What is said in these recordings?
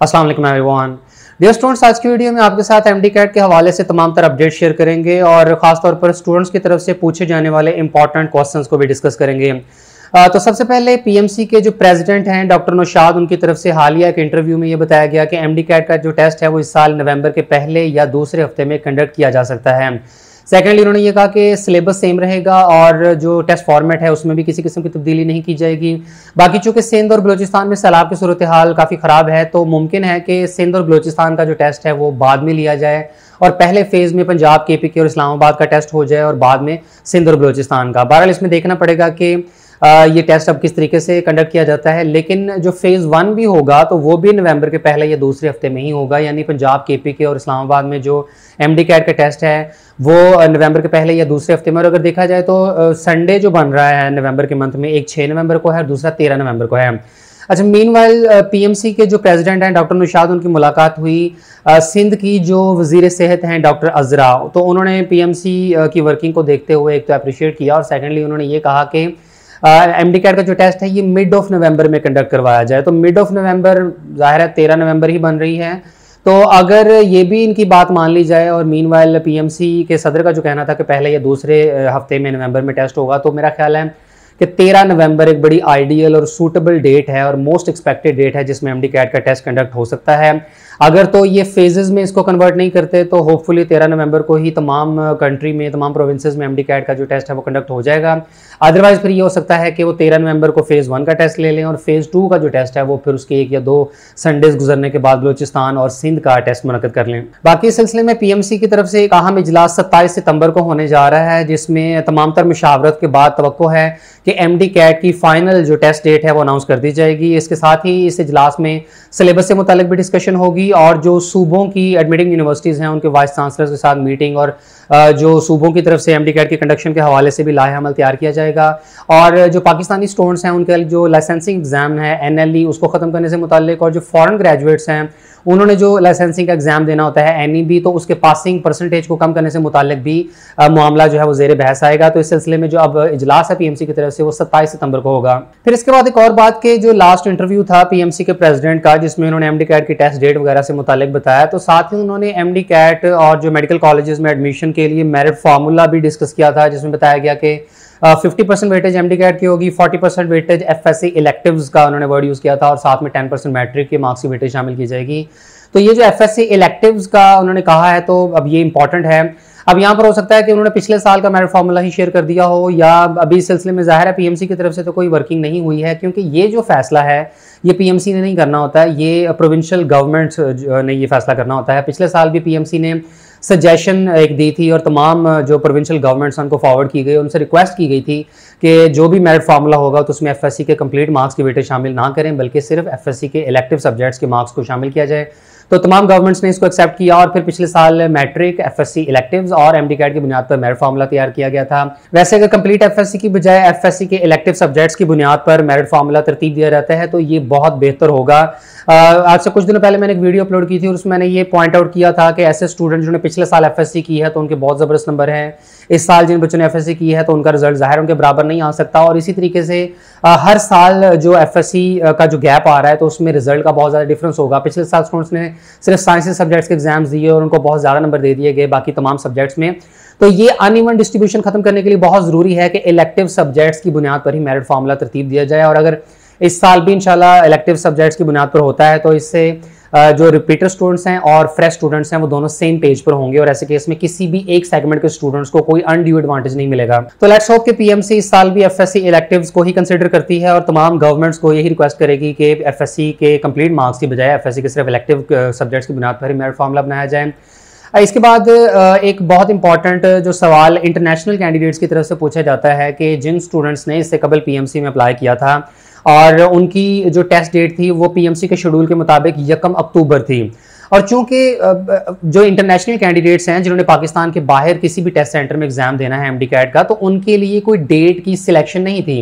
अस्सलाम वालेकुम everyone. Dear students, आज की वीडियो में आपके साथ एमडी कैट के हवाले से तमाम तरह अपडेट शेयर करेंगे और खास तौर पर स्टूडेंट्स की तरफ से पूछे जाने वाले इंपॉर्टेंट क्वेश्चंस को भी डिस्कस करेंगे। तो सबसे पहले पीएमसी के जो प्रेसिडेंट हैं डॉक्टर नौशाद, उनकी तरफ से हालिया एक इंटरव्यू में ये बताया गया कि एमडी कैट का जो टेस्ट है वो इस साल नवंबर के पहले या दूसरे हफ्ते में कंडक्ट किया जा सकता है। सेकेंडली उन्होंने ये कहा कि सिलेबस सेम रहेगा और जो टेस्ट फॉर्मेट है उसमें भी किसी किस्म की तब्दीली नहीं की जाएगी। बाकी चूंकि सिंध और बलूचिस्तान में सैलाब की सूरत हाल काफ़ी ख़राब है तो मुमकिन है कि सिंध और बलूचिस्तान का जो टेस्ट है वो बाद में लिया जाए और पहले फेज़ में पंजाब, केपीके और इस्लामाबाद का टेस्ट हो जाए और बाद में सिंध और बलूचिस्तान का। बहरहाल इसमें देखना पड़ेगा कि ये टेस्ट अब किस तरीके से कंडक्ट किया जाता है। लेकिन जो फेज़ 1 भी होगा तो वो भी नवंबर के पहले या दूसरे हफ्ते में ही होगा, यानी पंजाब, केपीके और इस्लामाबाद में जो एमडी कैट का टेस्ट है वो नवंबर के पहले या दूसरे हफ्ते में। और अगर देखा जाए तो संडे जो बन रहा है नवंबर के मंथ में, एक 6 नवंबर को है और दूसरा 13 नवंबर को है। अच्छा, मीनवाइल पीएमसी के जो प्रेसिडेंट हैं डॉक्टर नौशाद, उनकी मुलाकात हुई सिंध की जो वजीर सेहत हैं डॉक्टर अजरा, तो उन्होंने पीएमसी की वर्किंग को देखते हुए एक तो अप्रिशिएट किया और सेकेंडली उन्होंने ये कहा कि एमडी कैट का जो टेस्ट है ये मिड ऑफ नवंबर में कंडक्ट करवाया जाए। तो मिड ऑफ नवंबर जाहिर है 13 नवंबर ही बन रही है, तो अगर ये भी इनकी बात मान ली जाए और मीनवाइल पीएमसी के सदर का जो कहना था कि पहले या दूसरे हफ्ते में नवंबर में टेस्ट होगा, तो मेरा ख्याल है कि 13 नवंबर एक बड़ी आइडियल और सूटेबल डेट है और मोस्ट एक्सपेक्टेड डेट है जिसमें एमडी कैट का टेस्ट कंडक्ट हो सकता है। अगर तो ये फेजेस में इसको कन्वर्ट नहीं करते तो होपफुली 13 नवंबर को ही तमाम कंट्री में, तमाम प्रोविंसेस में एमडी कैट का जो टेस्ट है वो कंडक्ट हो जाएगा। अदरवाइज फिर ये हो सकता है कि वो 13 नवंबर को फेज़ 1 का टेस्ट ले लें और फेज़ 2 का जो टेस्ट है वो फिर उसके 1 या 2 संडेज गुजरने के बाद बलूचिस्तान और सिंध का टेस्ट मुनक्कद कर लें। बाकी इस सिलसिले में पीएमसी की तरफ से एक अहम इजलास 27 सितंबर को होने जा रहा है जिसमें तमाम तर मुशावरत के बाद तवक्को है कि एमडी कैट की फाइनल जो टेस्ट डेट है वो अनाउंस कर दी जाएगी। इसके साथ ही इस इजलास में सिलेबस से मुतालिक भी डिस्कशन होगी और जो सूबों की एडमिटिंग यूनिवर्सिटीज़ हैं उनके वाइस चांसलर्स के साथ मीटिंग और जो सूबों की तरफ से एमडी कैट के कंडक्शन के हवाले से भी लाहे अमल तैयार किया जाएगा। और जो पाकिस्तानी स्टूडेंट्स हैं उनके जो लाइसेंसिंग एग्जाम है एनएलई उसको ख़त्म करने से मुतालिक और जो फॉरेन ग्रेजुएट्स हैं उन्होंने जो लाइसेंसिंग का एग्जाम देना होता है एनईबी, तो उसके पासिंग परसेंटेज को कम करने से मुतालिक भी मामला जो है वो जेर बहस आएगा। तो इस सिलसिले में जो अब इजलास है पीएमसी की तरफ से वो 27 सितंबर को होगा। फिर इसके बाद एक और बात के जो लास्ट इंटरव्यू था पीएमसी के प्रेसिडेंट का जिसमें उन्होंने एमडी कैट की टेस्ट डेट वगैरह से मुतालिक बताया, तो साथ ही उन्होंने एमडी कैट और जो मेडिकल कॉलेजेस में एडमिशन के लिए मेरिट फार्मूला भी डिस्कस किया था जिसमें बताया गया कि 50% वेटेज एमडी कैट की होगी, 40% वेटेज एफएससी इलेक्टिव्स का उन्होंने वर्ड यूज़ किया था और साथ में 10% मैट्रिक के मार्क्स की वेटेज शामिल की जाएगी। तो ये जो एफएससी इलेक्टिव्स का उन्होंने कहा है तो अब ये इंपॉर्टेंट है। अब यहाँ पर हो सकता है कि उन्होंने पिछले साल का मेरिट फार्मूला ही शेयर कर दिया हो या अभी इस सिलसिले में ज़ाहिर है पीएमसी की तरफ से तो कोई वर्किंग नहीं हुई है, क्योंकि ये जो फैसला है ये पीएमसी ने नहीं करना होता है, ये प्रोविंशियल गवर्नमेंट ने ये फैसला करना होता है। पिछले साल भी पीएमसी ने सजेशन एक दी थी और तमाम जो प्रोविंशियल गवर्नमेंट्स उनको फॉरवर्ड की गई, उनसे रिक्वेस्ट की गई थी कि जो भी मेरिट फार्मूला होगा तो उसमें एफएससी के कंप्लीट मार्क्स की वेटेज शामिल ना करें बल्कि सिर्फ एफएससी के इलेक्टिव सब्जेक्ट्स के मार्क्स को शामिल किया जाए। तो तमाम गवर्नमेंट्स ने इसको एक्सेप्ट किया और फिर पिछले साल मैट्रिक, एफएससी इलेक्टिव्स और एमडी कैट की बुनियाद पर मेरिट फार्मूला तैयार किया गया था। वैसे अगर कंप्लीट एफएससी की बजाय एफएससी के इलेक्टिव सब्जेक्ट्स की बुनियाद पर मेरिट फार्मूला तरतीब दिया जाता है तो ये बहुत बेहतर होगा। आज से कुछ दिनों पहले मैंने एक वीडियो अपलोड की थी और उसमें मैंने ये पॉइंट आउट किया था कि ऐसे स्टूडेंट जिन्होंने पिछले साल एफएससी की है तो उनके बहुत ज़बरदस्त नंबर हैं, इस साल जिन बच्चों ने एफएससी की है तो उनका रिजल्ट ज़ाहिर उनके बराबर नहीं आ सकता। और इसी तरीके से हर साल जो एफएससी का जो गैप आ रहा है तो उसमें रिजल्ट का बहुत ज़्यादा डिफरेंस होगा। पिछले साल स्टूडेंट्स ने सिर्फ साइंस सब्जेक्ट्स के एग्जाम्स दिए और उनको बहुत ज़्यादा नंबर दे दिए गए बाकी तमाम सब्जेक्ट्स में। तो ये अनइवन डिस्ट्रीब्यूशन खत्म करने के लिए बहुत ज़रूरी है कि इलेक्टिव सब्जेक्ट्स की बुनियाद पर ही मेरिट फार्मूला तरतीब दिया जाए। और अगर इस साल भी इंशाल्लाह इलेक्टिव सब्जेक्ट्स की बुनियाद पर होता है तो इससे जो रिपीटर स्टूडेंट्स हैं और फ्रेश स्टूडेंट्स हैं वो दोनों सेम पेज पर होंगे और ऐसे केस में किसी भी एक सेगमेंट के स्टूडेंट्स को कोई अनड्यू एडवांटेज नहीं मिलेगा। तो लेट्स होप कि पीएमसी इस साल भी एफएससी इलेक्टिव्स को ही कंसीडर करती है और तमाम गवर्नमेंट्स को यही रिक्वेस्ट करेगी कि एफएससी के कंप्लीट मार्क्स की बजाय एफएससी के सिर्फ इलेक्टिव सब्जेक्ट्स की बुनियाद पर ही मेरिट फार्मूला बनाया जाए। इसके बाद एक बहुत इंपॉर्टेंट जो सवाल इंटरनेशनल कैंडिडेट्स की तरफ से पूछा जाता है कि जिन स्टूडेंट्स ने इससे कबल पीएमसी में अप्लाई किया था और उनकी जो टेस्ट डेट थी वो पीएमसी के शेड्यूल के मुताबिक 1 अक्टूबर थी, और चूंकि जो इंटरनेशनल कैंडिडेट्स हैं जिन्होंने पाकिस्तान के बाहर किसी भी टेस्ट सेंटर में एग्जाम देना है एमडी कैट का, तो उनके लिए कोई डेट की सिलेक्शन नहीं थी।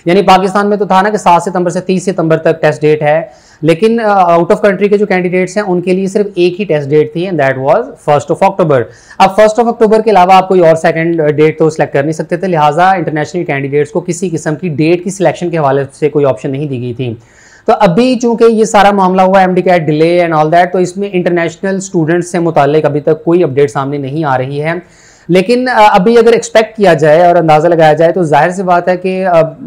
यानी पाकिस्तान में तो था ना कि 7 सितंबर से 30 सितंबर तक टेस्ट डेट है, लेकिन आउट ऑफ कंट्री के जो कैंडिडेट्स हैं उनके लिए सिर्फ एक ही टेस्ट डेट थी, एंड दैट वाज 1 अक्टूबर। अब 1 अक्टूबर के अलावा आप कोई और सेकंड डेट तो सिलेक्ट कर नहीं सकते थे, लिहाजा इंटरनेशनल कैंडिडेट्स को किसी किस्म की डेट की सिलेक्शन के हवाले से कोई ऑप्शन नहीं दी गई थी। तो अभी चूंकि ये सारा मामला हुआ MD CAT delay and all that, तो इसमें इंटरनेशनल स्टूडेंट्स से मुताल्लिक अभी तक कोई अपडेट सामने नहीं आ रही है। लेकिन अभी अगर एक्सपेक्ट किया जाए और अंदाजा लगाया जाए तो जाहिर सी बात है कि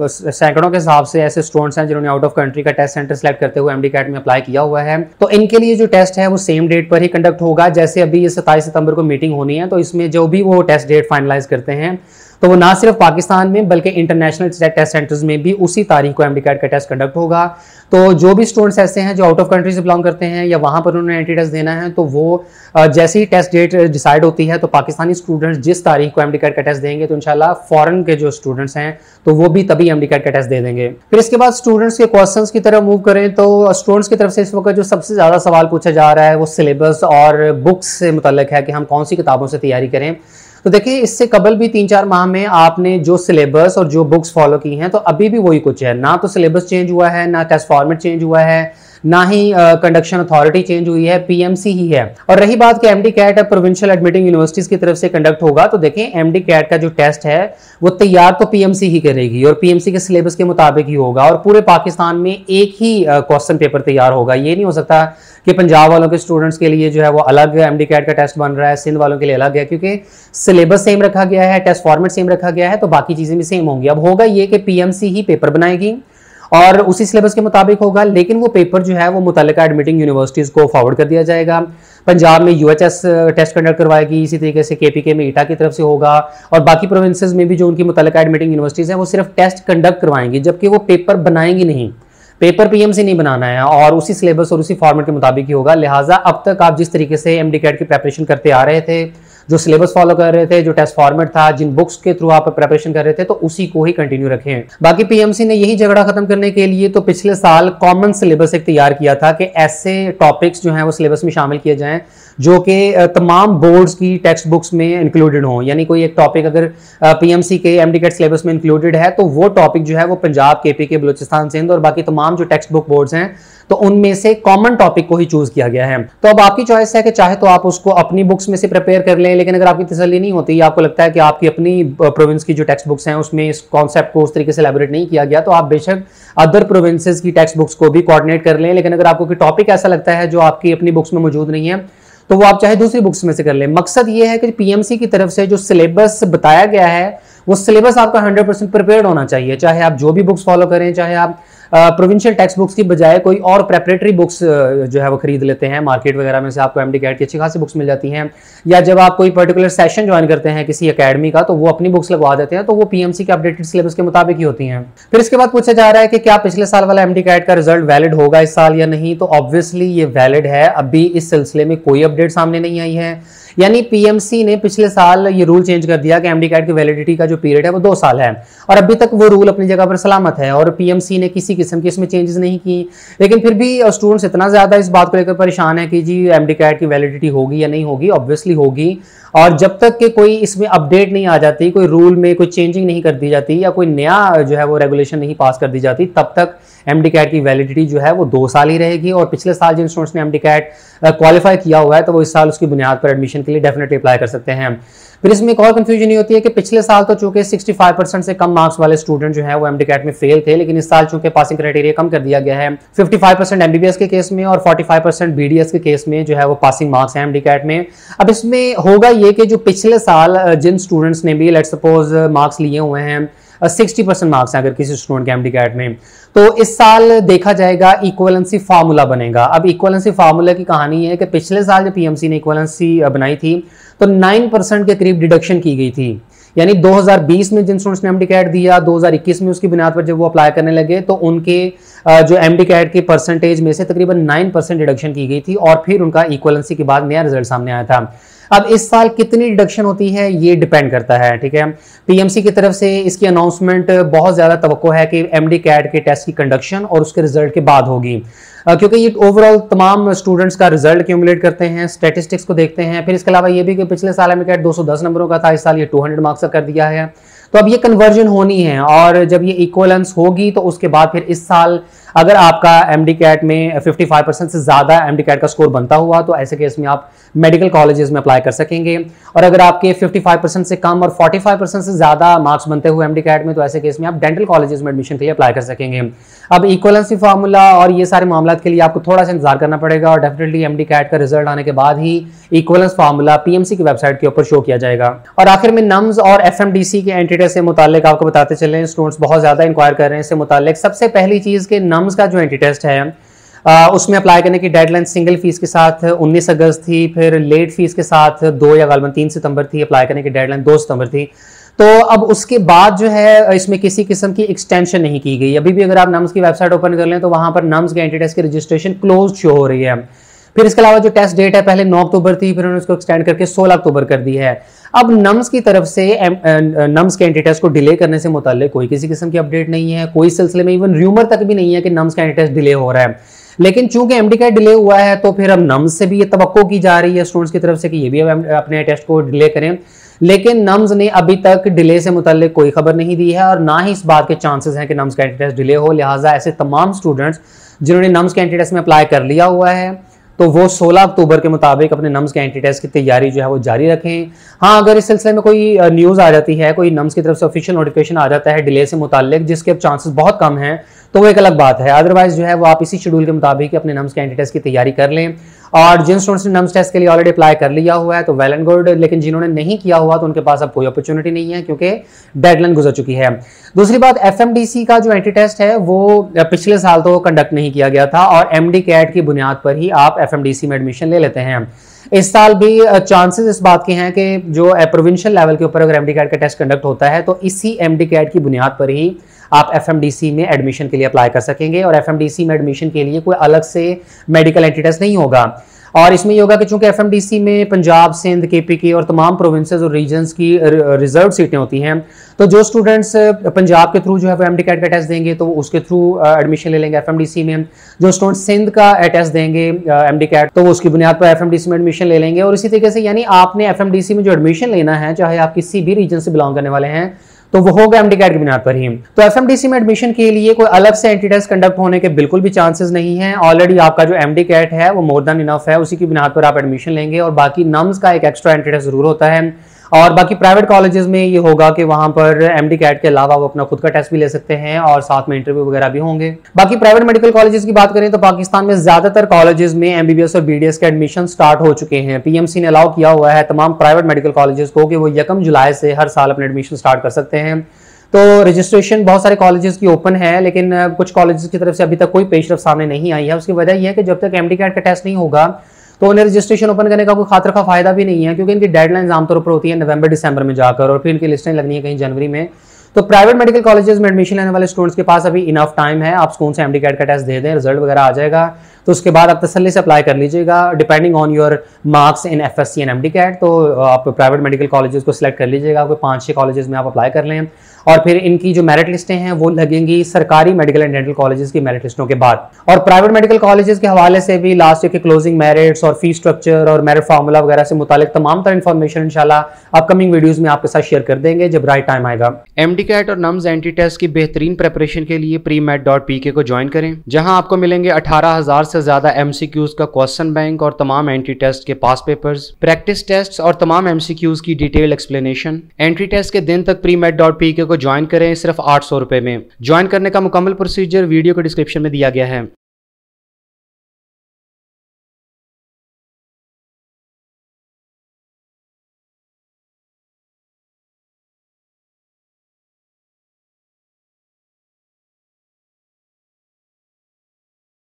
सैकड़ों के हिसाब से ऐसे स्टूडेंट्स हैं जिन्होंने आउट ऑफ कंट्री का टेस्ट सेंटर सेलेक्ट करते हुए एमडी कैट में अप्लाई किया हुआ है। तो इनके लिए जो टेस्ट है वो सेम डेट पर ही कंडक्ट होगा। जैसे अभी ये 27 सितंबर को मीटिंग होनी है, तो इसमें जो भी वो टेस्ट डेट फाइनलाइज करते हैं तो वो ना सिर्फ पाकिस्तान में बल्कि इंटरनेशनल टेस्ट सेंटर्स में भी उसी तारीख को एमडी कैट का टेस्ट कंडक्ट होगा। तो जो भी स्टूडेंट्स ऐसे हैं जो आउट ऑफ कंट्री से बिलोंग करते हैं या वहां पर उन्होंने एंट्री टेस्ट देना है, तो वो जैसे ही टेस्ट डेट डिसाइड होती है तो पाकिस्तानी स्टूडेंट्स जिस तारीख को एमडी कैट का टेस्ट देंगे तो इंशाल्लाह फॉरेन के जो स्टूडेंट्स हैं तो वो भी तभी एमडी कैट का टेस्ट दे देंगे। फिर इसके बाद स्टूडेंट्स के क्वेश्चंस की तरफ मूव करें तो स्टूडेंट्स की तरफ से इस वक्त जो सबसे ज्यादा सवाल पूछा जा रहा है वो सिलेबस और बुक्स से मुतल्लिक है कि हम कौन सी किताबों से तैयारी करें। तो देखिए, इससे कबल भी 3-4 माह में आपने जो सिलेबस और जो बुक्स फॉलो की हैं तो अभी भी वही कुछ है, ना तो सिलेबस चेंज हुआ है, ना टेस्ट फॉर्मेट चेंज हुआ है, ना ही कंडक्शन अथॉरिटी चेंज हुई है, पीएमसी ही है। और रही बात कि एमडी कैट अब प्रोविंशियल एडमिटिंग यूनिवर्सिटीज की तरफ से कंडक्ट होगा, तो देखें एमडी कैट का जो टेस्ट है वो तैयार तो पीएमसी ही करेगी और पीएमसी के सिलेबस के मुताबिक ही होगा और पूरे पाकिस्तान में एक ही क्वेश्चन पेपर तैयार होगा। ये नहीं हो सकता कि पंजाब वालों के स्टूडेंट्स के लिए जो है वो अलग एमडी कैट का टेस्ट बन रहा है, सिंध वालों के लिए अलग है, क्योंकि सिलेबस सेम रखा गया है, टेस्ट फॉर्मेट सेम रखा गया है, तो बाकी चीजें भी सेम होंगी। अब होगा ये कि पीएमसी ही पेपर बनाएगी और उसी सिलेबस के मुताबिक होगा, लेकिन वो पेपर जो है वो मुतल्लिका एडमिटिंग यूनिवर्सिटीज को फॉरवर्ड कर दिया जाएगा। पंजाब में यूएचएस टेस्ट कंडक्ट करवाएगी, इसी तरीके से केपीके में ईटा की तरफ से होगा और बाकी प्रोविंसेस में भी जो उनकी मुतल्लिका एडमिटिंग यूनिवर्सिटीज हैं वो सिर्फ टेस्ट कंडक्ट करवाएंगी, जबकि वो पेपर बनाएंगी नहीं। पेपर पीएमसी नहीं बनाना है और उसी सिलेबस और उसी फॉर्मेट के मुताबिक ही होगा। लिहाजा अब तक आप जिस तरीके से एमडी कैट की प्रिपरेशन करते आ रहे थे, जो सिलेबस फॉलो कर रहे थे, जो टेस्ट फॉर्मेट था, जिन बुक्स के थ्रू आप प्रिपरेशन कर रहे थे, तो उसी को ही कंटिन्यू रखें। बाकी पीएमसी ने यही झगड़ा खत्म करने के लिए तो पिछले साल कॉमन सिलेबस एक तैयार किया था कि ऐसे टॉपिक्स जो हैं वो सिलेबस में शामिल किए जाएं जो कि तमाम बोर्ड्स की टेक्स्ट बुक्स में इंक्लूडेड हों। यानी कोई एक टॉपिक अगर पीएमसी के एमडी कैट सिलेबस में इंक्लूडेड है तो वो टॉपिक जो है वो पंजाब, केपीके, बलूचिस्तान, सिंध और बाकी तमाम जो टेक्स्ट बुक बोर्ड्स हैं तो उनमें से कॉमन टॉपिक को ही चूज किया गया है। तो अब आपकी चॉइस है कि चाहे तो आप उसको अपनी बुक्स में से प्रिपेयर कर लें, लेकिन अगर आपकी तसल्ली नहीं होती, आपको लगता है कि आपकी अपनी प्रोविंस की जो टेक्स्ट बुक्स हैं उसमें इस कॉन्सेप्ट को उस तरीके से एलैबोरेट नहीं किया गया, तो आप बेशक अदर प्रोविंसेस की टेक्स्ट बुक्स को भी कोऑर्डिनेट कर लें। लेकिन अगर आपको कोई टॉपिक ऐसा लगता है जो आपकी अपनी बुक्स में मौजूद नहीं है तो वो आप चाहे दूसरी बुक्स में से कर लें। मकसद ये है कि पीएमसी की तरफ से जो सिलेबस बताया गया है वो सिलेबस आपका 100% प्रिपेयर्ड होना चाहिए, चाहे आप जो भी बुक्स फॉलो करें, चाहे आप प्रोविंशियल टेक्स्ट बुक्स की बजाय कोई और प्रेपरेटरी बुक्स जो है वो खरीद लेते हैं मार्केट वगैरह में से, आपको एमडी कैट की अच्छी खासी बुक्स मिल जाती हैं, या जब आप कोई पर्टिकुलर सेशन ज्वाइन करते हैं किसी एकेडमी का तो वो अपनी बुक्स लगवा देते हैं, तो वो पीएमसी के अपडेटेड सिलेबस के मुताबिक ही होती हैं। फिर इसके बाद पूछा जा रहा है कि क्या पिछले साल वाला एमडी कैट का रिजल्ट वैलिड होगा इस साल या नहीं, तो ऑब्वियसली ये वैलिड है। अभी इस सिलसिले में कोई अपडेट सामने नहीं आई है, यानी पीएमसी ने पिछले साल ये रूल चेंज कर दिया कि एमडी कैट की वैलिडिटी का जो पीरियड है वो 2 साल है और अभी तक वो रूल अपनी जगह पर सलामत है और पीएमसी ने किसी किस्म की इसमें चेंजेस नहीं की। लेकिन फिर भी स्टूडेंट्स इतना ज्यादा इस बात को लेकर परेशान है कि जी एमडी कैट की वैलिडिटी होगी या नहीं होगी। ऑब्वियसली होगी, और जब तक कि कोई इसमें अपडेट नहीं आ जाती, कोई रूल में कोई चेंजिंग नहीं कर दी जाती या कोई नया जो है वो रेगुलेशन नहीं पास कर दी जाती, तब तक एमडी कैट की वैलिडिटी जो है वो 2 साल ही रहेगी। और पिछले साल जिन स्टूडेंट्स ने एमडी कैट क्वालिफाई किया हुआ है तो वो इस साल उसकी बुनियाद पर एडमिशन के लिए डेफिनेटली अप्लाई कर सकते हैं। फिर इसमें एक और कंफ्यूजन ये होती है कि पिछले साल तो चूंकि 65% से कम मार्क्स वाले स्टूडेंट जो है वो एमडी कैट में फेल थे, लेकिन इस साल चूंकि पासिंग क्राइटेरिया कम कर दिया गया है, 55% एमबीबीएस के केस में और 45% बीडीएस के केस में जो है वो पासिंग मार्क्स हैं एमडी कैट में। अब इसमें होगा ये कि जो पिछले साल जिन स्टूडेंट्स ने भी लेट्स सपोज मार्क्स लिए हुए हैं 60% मार्क्स हैं अगर किसी स्टूडेंट के एमडी कैट में, तो इस साल देखा जाएगा इक्वलेंसी फार्मूला बनेगा। अब इक्वलेंसी फार्मूला की कहानी है कि पिछले साल जब पीएमसी ने इक्वलेंसी बनाई थी तो 9% के करीब डिडक्शन की गई थी, यानी 2020 में जिन स्टूडेंट्स ने एमडी कैट दिया 2021 में उसकी बुनियाद पर जब वो अप्लाई करने लगे तो उनके जो एमडी कैट के परसेंटेज में से तकरीबन 9% डिडक्शन की गई थी और फिर उनका इक्वलेंसी के बाद नया रिजल्ट सामने आया था। अब इस साल कितनी डिडक्शन होती है ये डिपेंड करता है, ठीक है। पीएमसी की तरफ से इसकी अनाउंसमेंट बहुत ज्यादा तवक्को है कि एमडी कैट के टेस्ट की कंडक्शन और उसके रिजल्ट के बाद होगी, क्योंकि ये ओवरऑल तमाम स्टूडेंट्स का रिजल्ट एक्यूमुलेट करते हैं, स्टैटिस्टिक्स को देखते हैं। फिर इसके अलावा ये भी कि पिछले साल एमडी कैट 210 नंबरों का था, इस साल ये 200 मार्क्स का कर दिया है, तो अब ये कन्वर्जन होनी है, और जब ये इक्वलेंस होगी तो उसके बाद फिर इस साल अगर आपका एमडी कैट में 55% से ज़्यादा एमडी कैट का स्कोर बनता हुआ तो ऐसे केस में आप मेडिकल कॉलेजेस में अप्लाई कर सकेंगे। और अगर आपके 55% से कम और 45% से ज़्यादा मार्क्स बनते हुए एमडी कैट में तो ऐसे केस में आप डेंटल कॉलेजेस में एडमिशन के लिए अप्लाई कर सकेंगे। अब इक्वलेंसी फार्मूला और ये सारे मामला के लिए आपको थोड़ा सा इंतजार करना पड़ेगा, और डेफिनेटली एमडी कैट का रिजल्ट आने के बाद ही इक्वलेंस फार्मूला पीएमसी की वेबसाइट के ऊपर शो किया जाएगा। और आखिर में नम्स और एफएमडीसी के एंट्री टेस्ट से मुतालिक आपको बताते चलें, स्टूडेंट्स बहुत ज़्यादा इंक्वायर कर रहे हैं इससे मुतालिक। सबसे पहली चीज़ के नम्स का जो एंट्री टेस्ट है उसमें अप्लाई करने की डेडलाइन सिंगल फीस के साथ 19 अगस्त थी, फिर लेट फीस के साथ 2 या गालबन 3 सितंबर थी, अप्लाई करने की डेडलाइन 2 सितंबर थी। तो अब उसके बाद जो है इसमें किसी किस्म की एक्सटेंशन नहीं की गई। अभी भी अगर आप नम्स की वेबसाइट ओपन कर लें तो वहां पर नम्स के एंट्री टेस्ट की रजिस्ट्रेशन क्लोज शो हो रही है। फिर इसके अलावा जो टेस्ट डेट है पहले 9 अक्टूबर थी, फिर उन्होंने उसको एक्सटेंड करके 16 अक्टूबर कर दी है। अब नम्स की तरफ से नम्स के एंट्री टेस्ट को डिले करने से मुताल्लिक कोई किसी किस्म की अपडेट नहीं है, कोई सिलसिले में इवन र्यूमर तक भी नहीं है कि नम्स का एंट्री टेस्ट डिले हो रहा है। लेकिन चूंकि एमडी कैट डिले हुआ है तो फिर अब नम्स से भी ये तवक्को की जा रही है स्टूडेंट्स की तरफ से कि ये भी अपने टेस्ट को डिले करें, लेकिन नम्स ने अभी तक डिले से मुताल्लिक कोई खबर नहीं दी है और ना ही इस बात के चांसेस हैं कि नम्स का एंट्री टेस्ट डिले हो। लिहाजा ऐसे तमाम स्टूडेंट्स जिन्होंने नम्स के एंट्री टेस्ट में अप्लाई कर लिया हुआ है तो वो 16 अक्टूबर के मुताबिक अपने नम्स के एंट्री टेस्ट की तैयारी जो है वो जारी रखें। हाँ, अगर इस सिलसिले में कोई न्यूज़ आ जाती है, कोई नम्स की तरफ से ऑफिशियल नोटिफिकेशन आ जाता है डिले से मुताल्लिक, जिसके अब चांसेस बहुत कम हैं, तो वो एक अलग बात है। अदरवाइज जो है वो आप इसी शेड्यूल के मुताबिक अपने नम्स के एंट्री टेस्ट की तैयारी कर लें। और जिन स्टूडेंट्स ने नम्स टेस्ट के लिए ऑलरेडी अप्लाई कर लिया हुआ है तो वेल एंड गुड, लेकिन जिन्होंने नहीं किया हुआ तो उनके पास अब कोई अपॉर्चुनिटी नहीं है क्योंकि डेडलाइन गुजर चुकी है। दूसरी बात, एफएमडीसी का जो एंट्री टेस्ट है वो पिछले साल तो कंडक्ट नहीं किया गया था और एमडी कैट की बुनियाद पर ही आप एफएमडीसी में एडमिशन ले लेते हैं। इस साल भी चांसेस इस बात के हैं कि जो प्रोविंशियल लेवल के ऊपर अगर एमडी कैट का टेस्ट कंडक्ट होता है तो इसी एमडी कैट की बुनियाद पर ही आप एफएमडीसी में एडमिशन के लिए अप्लाई कर सकेंगे। और एफएमडीसी में एडमिशन के लिए कोई अलग से मेडिकल एंट्री टेस्ट नहीं होगा, और इसमें ये होगा कि चूंकि एफएमडीसी में पंजाब, सिंध, केपीके और तमाम प्रोविंसेस और रीजन्स की रिजर्व सीटें होती हैं, तो जो स्टूडेंट्स पंजाब के थ्रू जो है वो एमडी कैट का टेस्ट देंगे तो वो उसके थ्रू एडमिशन ले लेंगे एफएमडीसी में। जो स्टूडेंट्स सिंध का टेस्ट देंगे एमडी कैट तो वो उसकी बुनियाद पर एफएमडीसी में एडमिशन ले लेंगे। और इसी तरीके से यानी आपने एफएमडीसी में जो एडमिशन लेना है, चाहे आप किसी भी रीजन से बिलोंग करने वाले हैं, तो वो होगा एमडी कैट की बुनियाद पर ही। तो एफएमडीसी में एडमिशन के लिए कोई अलग से एंट्री टेस्ट कंडक्ट होने के बिल्कुल भी चांसेस नहीं है। ऑलरेडी आपका जो एमडी कैट है वो मोर देन इनफ है, उसी की बुनियाद पर आप एडमिशन लेंगे। और बाकी नम्स का एक एक्स्ट्रा एंट्री टेस्ट जरूर होता है। और बाकी प्राइवेट कॉलेजेस में ये होगा कि वहां पर एमडी कैट के अलावा वो अपना खुद का टेस्ट भी ले सकते हैं और साथ में इंटरव्यू वगैरह भी होंगे। बाकी प्राइवेट मेडिकल कॉलेजेस की बात करें तो पाकिस्तान में ज्यादातर कॉलेजेस में एमबीबीएस और बीडीएस के एडमिशन स्टार्ट हो चुके हैं। पीएमसी ने अलाउ किया हुआ है तमाम प्राइवेट मेडिकल कॉलेजेस को कि वो 1 जुलाई से हर साल अपने एडमिशन स्टार्ट कर सकते हैं। तो रजिस्ट्रेशन बहुत सारे कॉलेजेस की ओपन है, लेकिन कुछ कॉलेजेस की तरफ से अभी तक कोई पेशरफ सामने नहीं आई है। उसकी वजह यह है कि जब तक एमडी कैट का टेस्ट नहीं होगा तो उन्हें रजिस्ट्रेशन ओपन करने का कोई खातिर का फायदा भी नहीं है, क्योंकि इनकी डेडलाइंस आमतौर पर होती है नवंबर दिसंबर में जाकर, और फिर इनकी लिस्टें लगनी है कहीं जनवरी में। तो प्राइवेट मेडिकल कॉलेजेस में एडमिशन लेने वाले स्टूडेंट्स के पास अभी इनफ टाइम है। आप स्कूल से एमडी कैट का टेस्ट दे दें, रिजल्ट वगैरह आ जाएगा तो उसके बाद आप तसल्ली से अप्लाई कर लीजिएगा depending on your marks in FSC and MD CAT. तो आप प्राइवेट मेडिकल कॉलेजेस को सिलेक्ट कर लीजिएगा, कोई 5-6 कॉलेजेस में आप अप्लाई कर लें, और फिर इनकी जो मेरिट लिस्टें हैं वो लगेंगी सरकारी मेडिकल एंड डेंटल कॉलेजेस की मेरिट लिस्टों के बाद। और प्राइवेट मेडिकल कॉलेजेस के हवाले से भी लास्ट ईयर के क्लोजिंग मेरिट्स और फीस स्ट्रक्चर और मेरिट फार्मूला वगैरह से मुतालिक तमाम तरह इन्फॉर्मेशन इंशाल्लाह अपकमिंग वीडियोस में आपके साथ शेयर कर देंगे जब राइट टाइम आएगा। एमडी कैट और नम्स एंट्री टेस्ट की बेहतरीन प्रिपरेशन के लिए premed.pk को ज्वाइन करें, जहां आपको मिलेंगे 18,000 से ज्यादा एमसीक्यूज का क्वेश्चन बैंक और तमाम एंट्री टेस्ट के पास पेपर्स, प्रैक्टिस टेस्ट और तमाम एमसीक्यूज की डिटेल एक्सप्लेनेशन। एंट्री टेस्ट के दिन तक premed.pk को ज्वाइन करें सिर्फ 800 रुपए में। ज्वाइन करने का मुकम्मल प्रोसीजर वीडियो के डिस्क्रिप्शन में दिया गया है।